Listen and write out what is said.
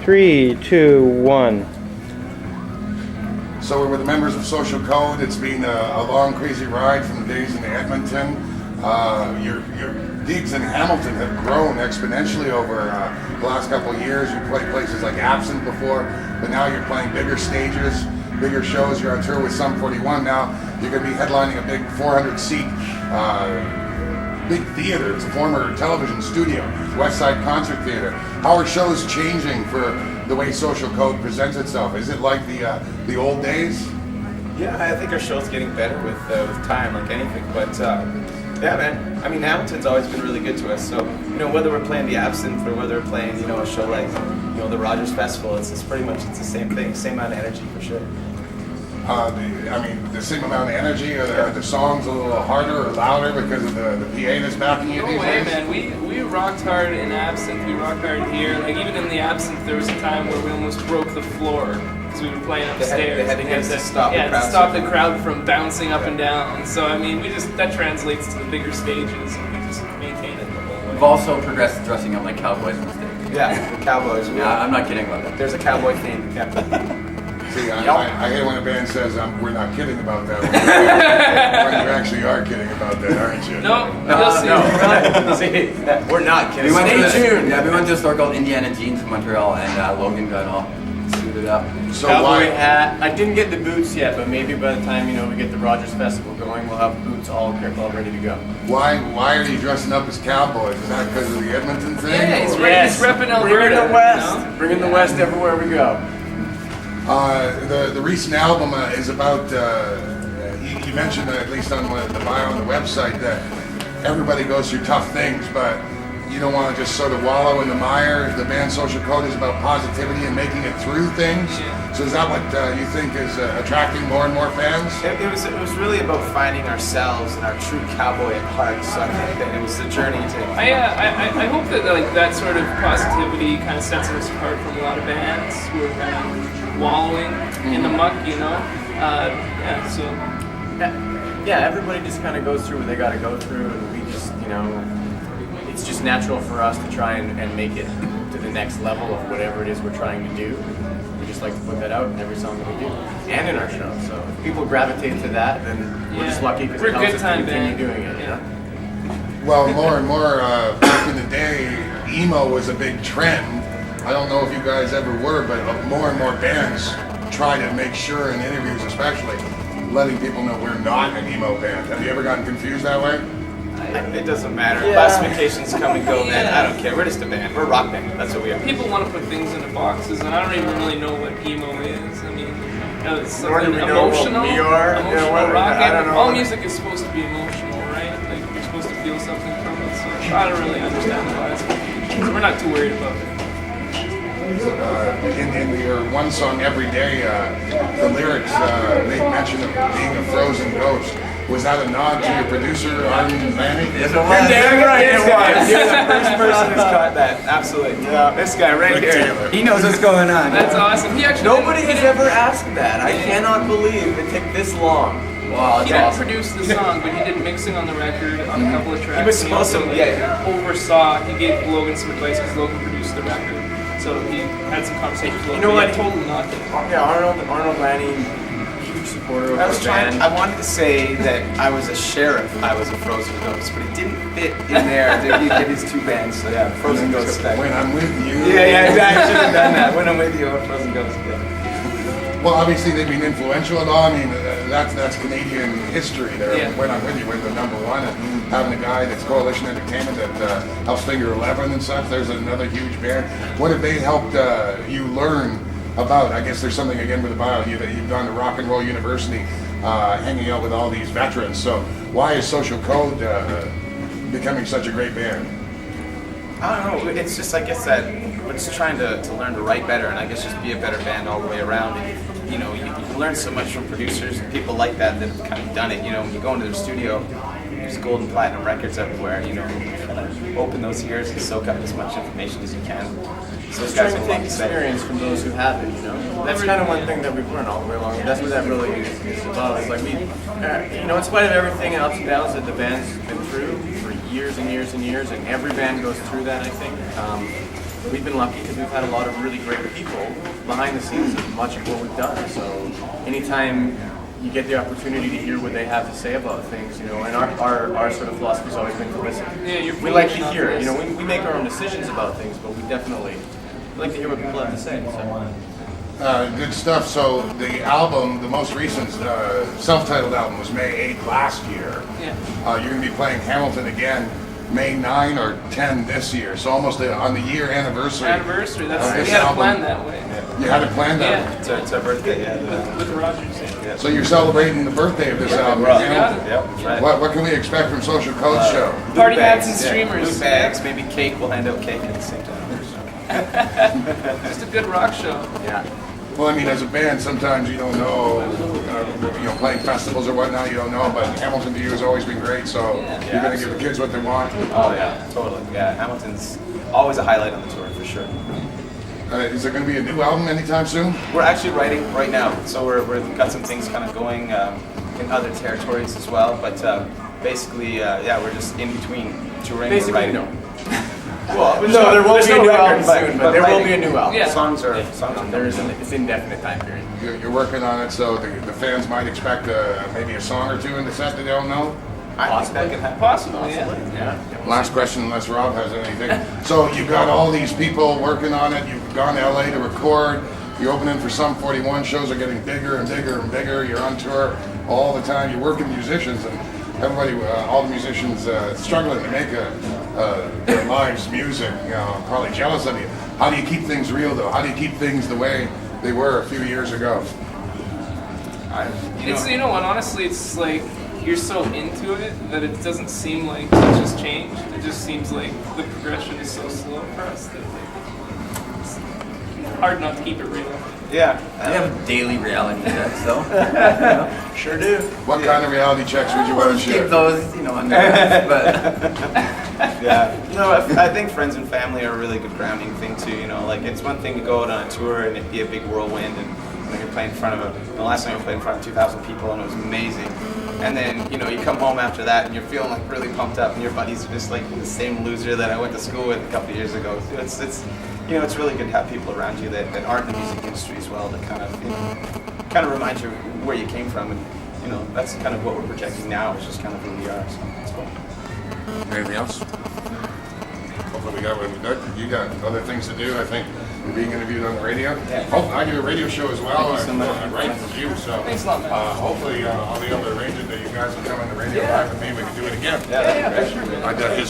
3, 2, 1. So we're with the members of Social Code. It's been a long, crazy ride from the days in Edmonton. Your gigs in Hamilton have grown exponentially over the last couple of years. You played places like Absinthe before, but now you're playing bigger stages, bigger shows. You're on tour with Sum 41 now. You're going to be headlining a big 400-seat big theater. It's a former television studio, West Side Concert Theater. How are shows changing for the way Social Code presents itself? Is it like the old days? Yeah, I think our show's getting better with time, like anything. But yeah, man. I mean, Hamilton's always been really good to us. So whether we're playing the Absinthe or whether we're playing a show like the Rogers Festival, it's pretty much the same thing, same amount of energy for sure. The same amount of energy. Are the songs a little harder or louder because of the PA that's backing you No these way, days? man. We rocked hard in Absinthe. We rocked hard here. Like even in the Absinthe, there was a time where we almost broke the floor because we were playing upstairs. They had to get us to stop the crowd. to stop the crowd from bouncing up and down. So I mean, that translates to the bigger stages, and we just maintain it the whole way. We've also progressed dressing up like cowboys on stage. Yeah, the Cowboys. Yeah, I'm not kidding about that. There's a cowboy theme. Yeah. See, I hate when a band says we're not kidding about that. When you actually are kidding about that, aren't you? No, you'll see. See, we're not kidding. We went Stay to tuned. yeah, we went to a store called Indiana Jeans in Montreal, and Logan got all suited up. So Cowboy why? hat. I didn't get the boots yet, but maybe by the time we get the Rogers Festival going, we'll have boots all ready to go. Why are you dressing up as cowboys? Is that because of the Edmonton thing? Yeah, he's or- He's repping Alberta. Bringing the West. You know? Bringing the West everywhere we go. The recent album is about. You mentioned at least on the bio on the website that everybody goes through tough things, but you don't want to just sort of wallow in the mire. The band Social Code is about positivity and making it through things. Yeah. So is that what you think is attracting more and more fans? It was really about finding ourselves and our true cowboy at heart. So I think that it was the journey to. I hope that that sort of positivity kind of sets us apart from a lot of bands who are kind of wallowing in the muck, Yeah, everybody just kind of goes through what they got to go through, and we just, it's just natural for us to try and make it to the next level of whatever it is we're trying to do. We just like to put that out in every song that we do, and in our show. So if people gravitate to that, then we're just lucky because We're it a helps good us to time continue band. doing it. You know? Well, more and more back in the day, emo was a big trend. I don't know if you guys ever were, but more and more bands try to make sure in interviews, especially, letting people know we're not an emo band. Have you ever gotten confused that way? It doesn't matter. Yeah. Classifications come and go, man. I don't care. We're just a band. We're a rock band. That's what we are. People want to put things into boxes, and I don't even really know what emo is. I mean, it's Nor do something we know what emotional, we are. emotional Yeah, what- rock. I don't know. All music is supposed to be emotional, right? Like you're supposed to feel something from it. So I don't really understand the classifications. We're not too worried about it. In your one song, Every Day, the lyrics make mention of being a frozen ghost. Was that a nod to your producer, Arden Lanning? Yes, it You're was. damn right it was. You're the first person who's caught that. Absolutely. This guy right Rick here. Taylor. He knows what's going on. That's awesome. He actually Nobody has didn't- ever asked that. I cannot believe it took this long. Wow, He that's didn't awesome. produce the song, but he did mixing on the record on a couple of tracks. He was And supposed to- also yeah. oversaw. He gave Logan some advice because Logan produced the record, so he had some conversations with Logan. You know but what? he totally not. Yeah, Arnold Lanning, huge supporter of I our was trying. band. I wanted to say that I was a sheriff. I was a Frozen Ghost, but it didn't fit in there. He did his two bands. So yeah, Frozen Ghost. When I'm with you. Yeah, exactly. Should have done that. When I'm with you, Frozen Ghost. Yeah. Well, obviously they've been influential at all. I mean, that's Canadian history there. Yeah. When I'm with you, with the #1, and having a guy that's Coalition Entertainment that helps Finger 11 and such. There's another huge band. What have they helped you learn about? I guess there's something again with the bio. You've gone to Rock and Roll University, hanging out with all these veterans. So why is Social Code becoming such a great band? I don't know. It's just, I guess that we're just trying to learn to write better, and I guess just be a better band all the way around. And, you learn so much from producers and people like that that have kind of done it. When you go into their studio, there's gold and platinum records everywhere. Kind of open those ears and soak up as much information as you can. So Just those guys trying to have a lot take to say. experience from those who have it, That's kind of one thing that we've learned all the way along. That's what that really is about. It's like we, in spite of everything and ups and downs that the band's been through for years and years and years, and every band goes through that, I think. we've been lucky because we've had a lot of really great people behind the scenes of much of what we've done. So anytime you get the opportunity to hear what they have to say about things, you know, and our sort of philosophy's always been to listen. Yeah, we like to hear it. You know, we make our own decisions about things, but we definitely like to hear what people have to say. So. Good stuff. So the album, the most recent self-titled album, was May 8th last year. Yeah. You're going to be playing Hamilton again May 9 or 10 this year. So almost on the year anniversary. Anniversary. That's of we this had it album. planned that way. You had it planned Yeah. out. It's our birthday, yeah. With Rogers. Yeah. So you're celebrating the birthday of this album. Right. Hamilton. Yep, that's right. What can we expect from Social Code Show? Party Blue hats and bags, yeah. streamers. Blue bags, maybe cake. We'll hand out cake at the same time. Just a good rock show. Yeah. Well, I mean, as a band, sometimes you don't know, playing festivals or whatnot, you don't know, but Hamilton to you has always been great, so you're going to give the kids what they want. Oh yeah, totally. Yeah, Hamilton's always a highlight on the tour for sure. Is there going to be a new album anytime soon? We're actually writing right now, so we've got some things kind of going in other territories as well. But basically, we're just in between touring. Basically, writing. no. Well, No, there won't be a new album record, soon, but there will writing. be a new album. Yeah. Songs are There is it's indefinite time period. You're working on it, so the fans might expect maybe a song or two in the set that they don't know? I think that can happen. Possibly, yeah. Last question, unless Rob has anything. So you've got all these people working on it. You've gone to LA to record. You're opening for Sum 41. Shows are getting bigger and bigger and bigger. You're on tour all the time. You're working musicians, and everybody, all the musicians struggling to make their lives music. Probably jealous of you. How do you keep things real, though? How do you keep things the way they were a few years ago? It's you know what? Honestly, it's like you're so into it that it doesn't seem like it just changed. It just seems like the progression is so slow for us that it's hard not to keep it real. Yeah. We have daily reality checks, though. Sure do. What kind of reality checks would you want to share? Keep those, under wraps, but Yeah, I think friends and family are a really good grounding thing too. Like it's one thing to go out on a tour and it be a big whirlwind, and you're playing in front of the last time we played in front of 2,000 people, and it was amazing. And then you come home after that and you're feeling like really pumped up, and your buddies are just like the same loser that I went to school with a couple of years ago. So it's really good to have people around you that aren't in the music industry as well, that kind of remind you where you came from, and that's kind of what we're projecting now. It's just kind of who we are. So it's cool. Anything else? Hopefully we got what we did. You got other things to do, I think. You're being interviewed on the radio. Yeah. Hopefully, I do a radio show as well. Thank you so much. I write for you, so Thanks a lot, man. hopefully I'll be able to arrange it that you guys will come on the radio live with me. We can do it again. Yeah, Yeah, for sure, man. I got his